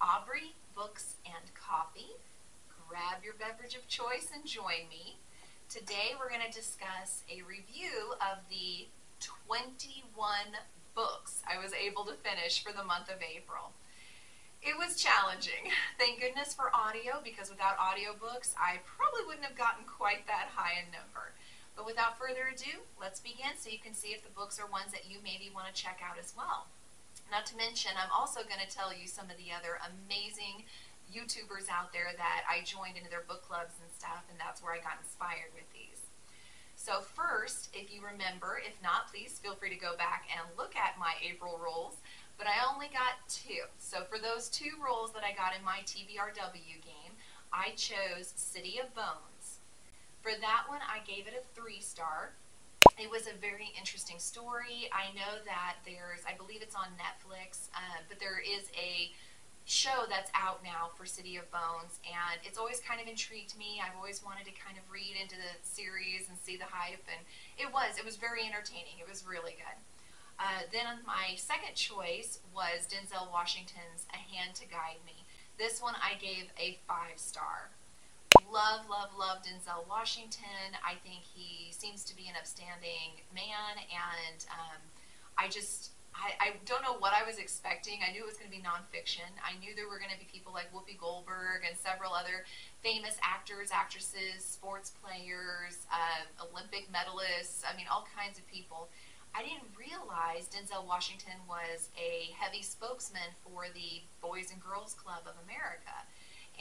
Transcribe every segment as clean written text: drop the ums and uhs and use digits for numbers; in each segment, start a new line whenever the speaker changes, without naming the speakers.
Aubrey, Books and Coffee. Grab your beverage of choice and join me. Today we're going to discuss a review of the 21 books I was able to finish for the month of April. It was challenging. Thank goodness for audio, because without audiobooks I probably wouldn't have gotten quite that high in number. But without further ado, let's begin so you can see if the books are ones that you maybe want to check out as well. Not to mention, I'm also going to tell you some of the other amazing YouTubers out there that I joined into their book clubs and stuff, and that's where I got inspired with these. So first, if you remember, if not, please feel free to go back and look at my April rolls, but I only got 2. So for those 2 rolls that I got in my TBRW game, I chose City of Bones. For that one, I gave it a 3-star. It was a very interesting story. I know that I believe it's on Netflix, but there is a show that's out now for City of Bones, and it's always kind of intrigued me. I've always wanted to kind of read into the series and see the hype, and it was very entertaining. It was really good. Then my second choice was Denzel Washington's A Hand to Guide Me. This one I gave a 5-star. Love, love, love Denzel Washington. I think he seems to be an upstanding man, and I don't know what I was expecting. I knew it was going to be nonfiction. I knew there were going to be people like Whoopi Goldberg and several other famous actors, actresses, sports players, Olympic medalists, I mean all kinds of people. I didn't realize Denzel Washington was a heavy spokesman for the Boys and Girls Club of America,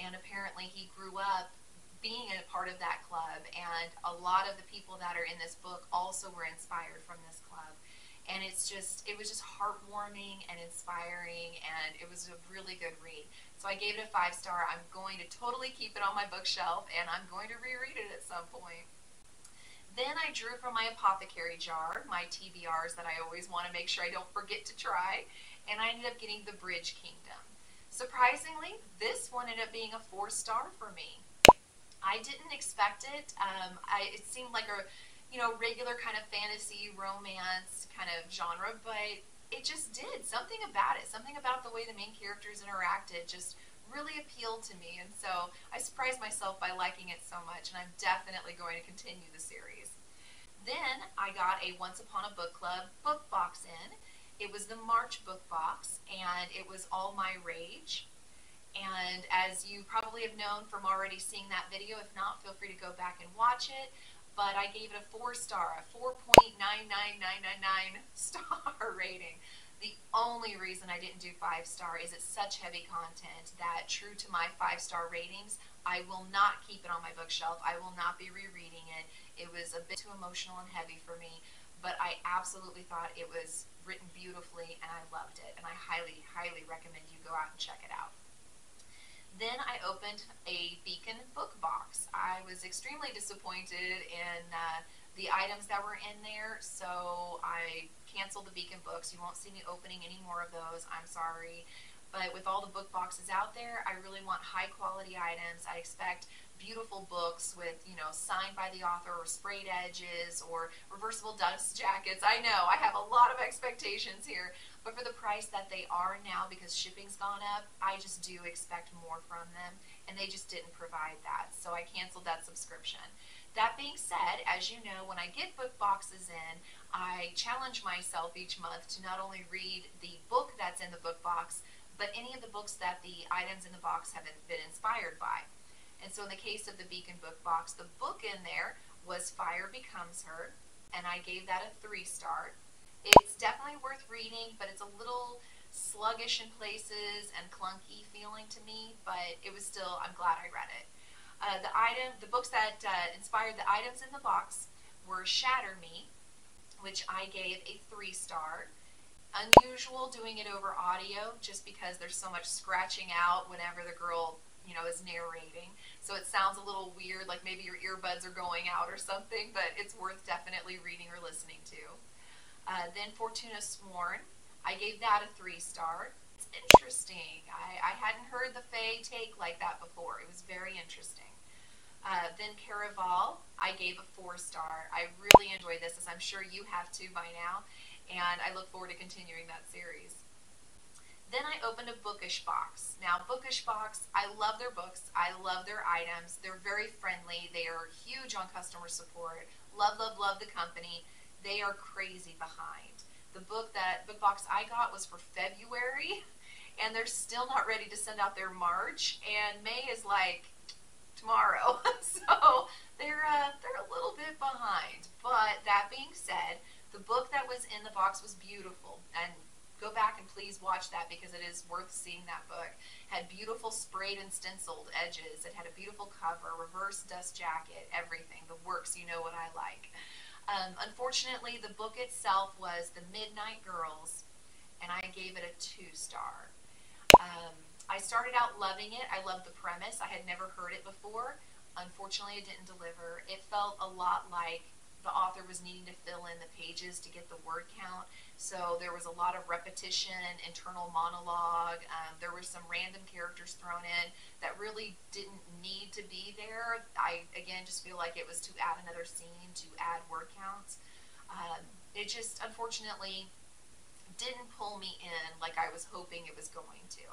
and apparently he grew up being a part of that club, and a lot of the people that are in this book also were inspired from this club. And it was just heartwarming and inspiring, and it was a really good read. So I gave it a 5-star. I'm going to totally keep it on my bookshelf, and I'm going to reread it at some point. Then I drew from my apothecary jar, my TBRs that I always want to make sure I don't forget to try, and I ended up getting The Bridge Kingdom. Surprisingly, this one ended up being a 4-star for me. I didn't expect it. It seemed like a regular kind of fantasy romance kind of genre, but it just did something about it. Something about the way the main characters interacted just really appealed to me, and so I surprised myself by liking it so much, and I'm definitely going to continue the series. Then I got a Once Upon a Book Club book box in. It was the March book box, and it was All My Rage. And as you probably have known from already seeing that video, if not, feel free to go back and watch it. But I gave it a 4-star, a 4.99999 star rating. The only reason I didn't do 5-star is it's such heavy content that, true to my 5-star ratings, I will not keep it on my bookshelf. I will not be rereading it. It was a bit too emotional and heavy for me, but I absolutely thought it was written beautifully, and I loved it. And I highly, highly recommend you go out and check it out. Then I opened a Beacon book box. I was extremely disappointed in the items that were in there, so I canceled the Beacon books. You won't see me opening any more of those. I'm sorry. But with all the book boxes out there, I really want high quality items. I expect beautiful books with, signed by the author, or sprayed edges, or reversible dust jackets. I know, I have a lot of expectations here, but for the price that they are now, because shipping's gone up, I just do expect more from them, and they just didn't provide that, so I canceled that subscription. That being said, as you know, when I get book boxes in, I challenge myself each month to not only read the book that's in the book box, but any of the books that the items in the box have been inspired by. And so in the case of the Beacon book box, the book in there was Fire Becomes Her, and I gave that a 3-star. It's definitely worth reading, but it's a little sluggish in places and clunky feeling to me, but it was still, I'm glad I read it. The books that inspired the items in the box were Shatter Me, which I gave a 3-star. Unusual doing it over audio, just because there's so much scratching out whenever the girl is narrating, so it sounds a little weird, like maybe your earbuds are going out or something, but it's worth definitely reading or listening to. Then Fortuna Sworn, I gave that a 3-star. It's interesting. I hadn't heard the Fae take like that before. It was very interesting. Then Caraval, I gave a 4-star. I really enjoyed this, as I'm sure you have too by now, and I look forward to continuing that series. Then I opened a Bookish box. Now, Bookish box, I love their books. I love their items. They're very friendly. They are huge on customer support. Love, love, love the company. They are crazy behind. The book box I got was for February, and they're still not ready to send out their March, and May is like tomorrow. So they're a little bit behind. But that being said, the book that was in the box was beautiful, and go back and please watch that because it is worth seeing that book. Had beautiful sprayed and stenciled edges. It had a beautiful cover, reverse dust jacket, everything. The works, you know what I like. Unfortunately, the book itself was The Midnight Girls, and I gave it a 2-star. I started out loving it. I loved the premise. I had never heard it before. Unfortunately, it didn't deliver. It felt a lot like the author was needing to fill in the pages to get the word count. So there was a lot of repetition, internal monologue. There were some random characters thrown in that really didn't need to be there. I, again, just feel like it was to add another scene, to add word counts. It just, unfortunately, didn't pull me in like I was hoping it was going to.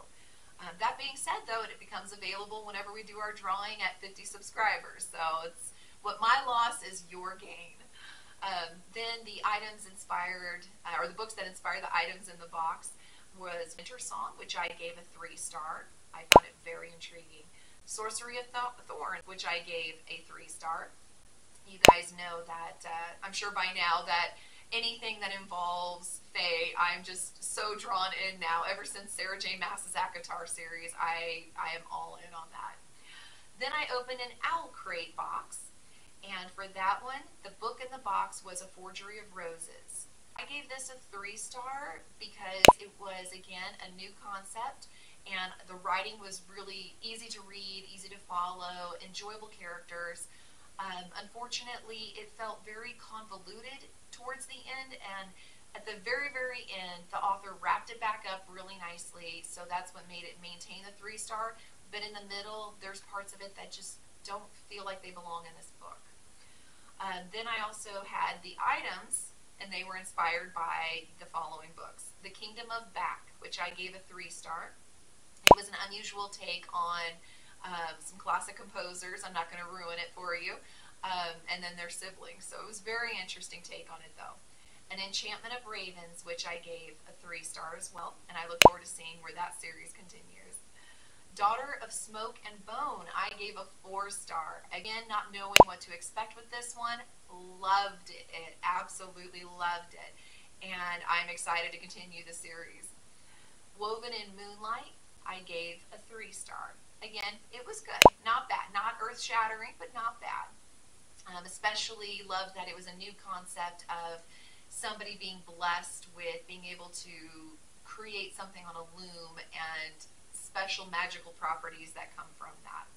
That being said, though, it becomes available whenever we do our drawing at 50 subscribers. So it's what my loss is your gain. Then the items inspired, or the books that inspire the items in the box was Winter Song, which I gave a 3-star. I found it very intriguing. Sorcery of Thorns, which I gave a 3-star. You guys know that, I'm sure by now, that anything that involves Fae, I'm just so drawn in now. Ever since Sarah J. Maas's ACOTAR series, I am all in on that. Then I opened an Owl Crate box, and for that one, the book in the box was A Forgery of Roses. I gave this a 3-star because it was, again, a new concept, and the writing was really easy to read, easy to follow, enjoyable characters. Unfortunately, it felt very convoluted towards the end, and at the very, very end, the author wrapped it back up really nicely, so that's what made it maintain the 3-star, but in the middle, there's parts of it that just don't feel like they belong in this book. Then I also had the items, and they were inspired by the following books. The Kingdom of Back, which I gave a 3-star. It was an unusual take on some classic composers. I'm not going to ruin it for you. And then their siblings. So it was a very interesting take on it, though. An Enchantment of Ravens, which I gave a 3-star as well, and I look forward to seeing where that series continues. Daughter of Smoke and Bone, I gave a 4-star. Again, not knowing what to expect with this one, loved it. Absolutely loved it. And I'm excited to continue the series. Woven in Moonlight, I gave a 3-star. Again, it was good. Not bad. Not earth-shattering, but not bad. Especially loved that it was a new concept of somebody being blessed with being able to create something on a loom and special magical properties that come from that.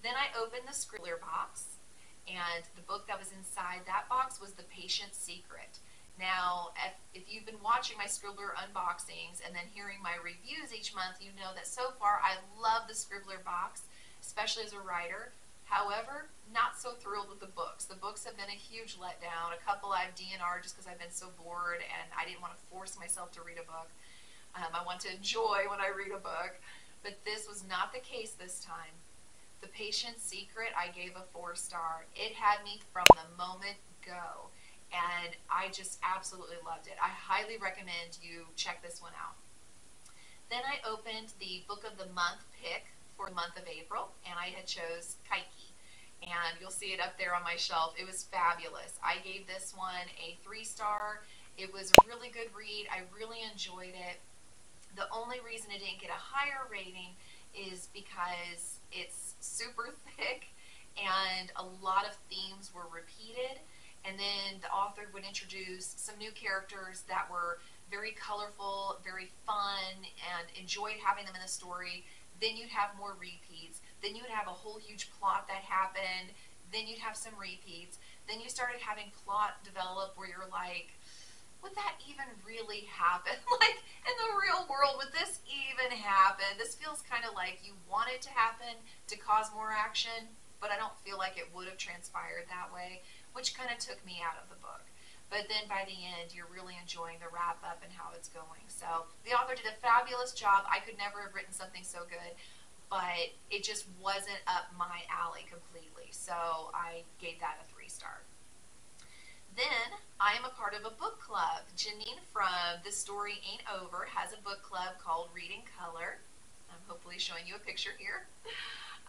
Then I opened the Scribbler box, and the book that was inside that box was The Patient Secret. Now, if you've been watching my Scribbler unboxings and then hearing my reviews each month, you know that so far I love the Scribbler box, especially as a writer. However, not so thrilled with the books. The books have been a huge letdown. A couple I've DNR'd just because I've been so bored and I didn't want to force myself to read a book. I want to enjoy when I read a book, but this was not the case this time. The Patient Secret, I gave a 4-star. It had me from the moment go, and I just absolutely loved it. I highly recommend you check this one out. Then I opened the Book of the Month pick for the month of April, and I had chose Kaiki, and you'll see it up there on my shelf. It was fabulous. I gave this one a 3-star. It was a really good read. I really enjoyed it. The only reason it didn't get a higher rating is because it's super thick and a lot of themes were repeated, and then the author would introduce some new characters that were very colorful, very fun, and enjoyed having them in the story. Then you'd have more repeats. Then you would have a whole huge plot that happened. Then you'd have some repeats. Then you started having plot develop where you're like, would that even really happen? Like, in the real world, would this even happen? This feels kind of like you want it to happen to cause more action, but I don't feel like it would have transpired that way, which kind of took me out of the book. but then by the end, you're really enjoying the wrap-up and how it's going. So the author did a fabulous job. I could never have written something so good, but it just wasn't up my alley completely. So I gave that a 3-star. Then I am a part of a book club. Janine from This Story Ain't Over has a book club called Read in Color. I'm hopefully showing you a picture here.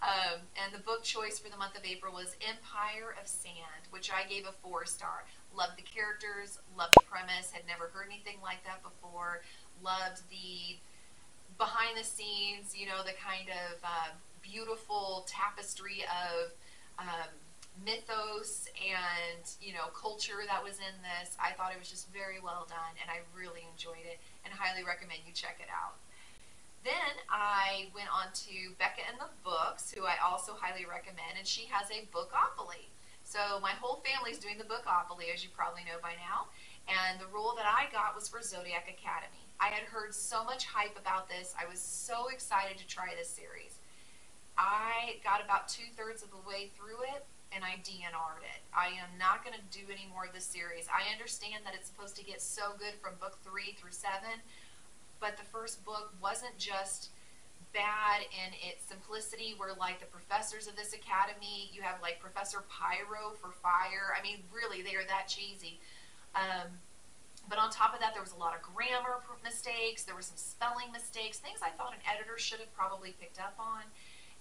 And the book choice for the month of April was Empire of Sand, which I gave a 4-star. Loved the characters, loved the premise, had never heard anything like that before, loved the behind the scenes, you know, the kind of beautiful tapestry of mythos and, you know, culture that was in this. I thought it was just very well done, and I really enjoyed it and highly recommend you check it out. Then I went on to Becca and the Books, who I also highly recommend, and she has a Bookopoly. So my whole family's doing the Bookopoly, as you probably know by now, and the role that I got was for Zodiac Academy. I had heard so much hype about this. I was so excited to try this series. I got about 2/3 of the way through it, and I DNR'd it. I am not going to do any more of this series. I understand that it's supposed to get so good from book 3 through 7, but the first book wasn't just bad in its simplicity, where like the professors of this academy, you have like Professor Pyro for fire. I mean, really, they are that cheesy. But on top of that, there was a lot of grammar mistakes. There were some spelling mistakes, things I thought an editor should have probably picked up on.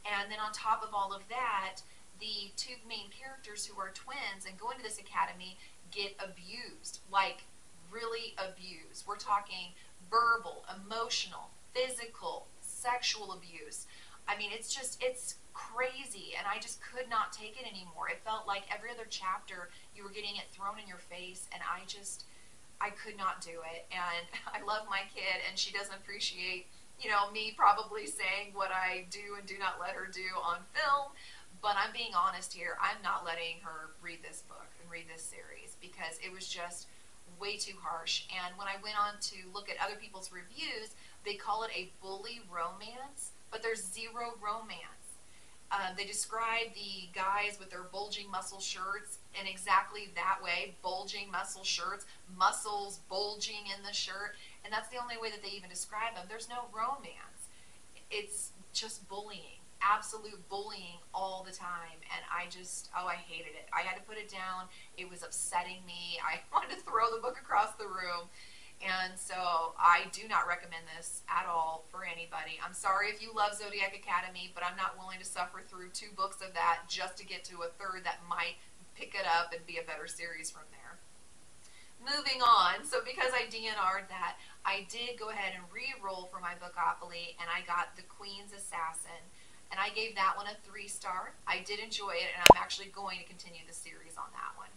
And then on top of all of that, the 2 main characters, who are twins and go into this academy, get abused, like really abused. We're talking verbal, emotional, physical, sexual abuse. I mean, it's crazy, and I just could not take it anymore. It felt like every other chapter you were getting it thrown in your face, and I could not do it. And I love my kid, and she doesn't appreciate, you know, me probably saying what I do and do not let her do on film. But I'm being honest here. I'm not letting her read this book and read this series because it was just way too harsh. And when I went on to look at other people's reviews, they call it a bully romance, but there's zero romance. They describe the guys with their bulging muscle shirts in exactly that way, bulging muscle shirts, muscles bulging in the shirt, and that's the only way that they even describe them. There's no romance. It's just bullying. Absolute bullying all the time, and I hated it. I had to put it down. It was upsetting me. I wanted to throw the book across the room, and so I do not recommend this at all for anybody. I'm sorry if you love Zodiac Academy, but I'm not willing to suffer through 2 books of that just to get to a 3rd that might pick it up and be a better series from there. Moving on, so because I DNR'd that, I did go ahead and re-roll for my Bookopoly, and I got The Queen's Assassin. And I gave that one a 3-star. I did enjoy it, and I'm actually going to continue the series on that one.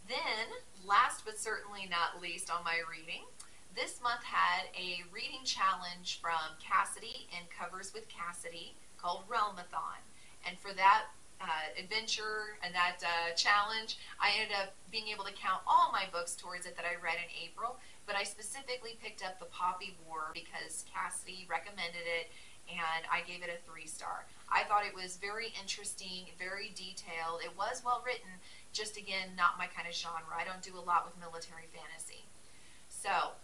Then, last but certainly not least on my reading, this month had a reading challenge from Cassidy and Covers with Cassidy called Realmathon. And for that adventure and that challenge, I ended up being able to count all my books towards it that I read in April, but I specifically picked up The Poppy War because Cassidy recommended it, and I gave it a 3-star. I thought it was very interesting, very detailed. It was well written, just again, not my kind of genre. I don't do a lot with military fantasy. So,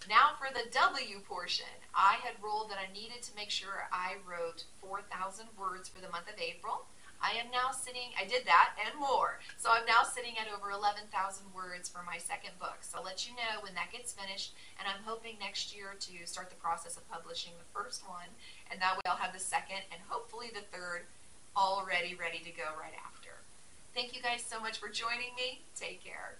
now for the W portion. I had rolled that I needed to make sure I wrote 4,000 words for the month of April. I am now sitting, I did that and more. So I'm now sitting at over 11,000 words for my 2nd book. So I'll let you know when that gets finished, and I'm hoping next year to start the process of publishing the 1st one, and that way I'll have the 2nd and hopefully the 3rd already ready to go right after. Thank you guys so much for joining me. Take care.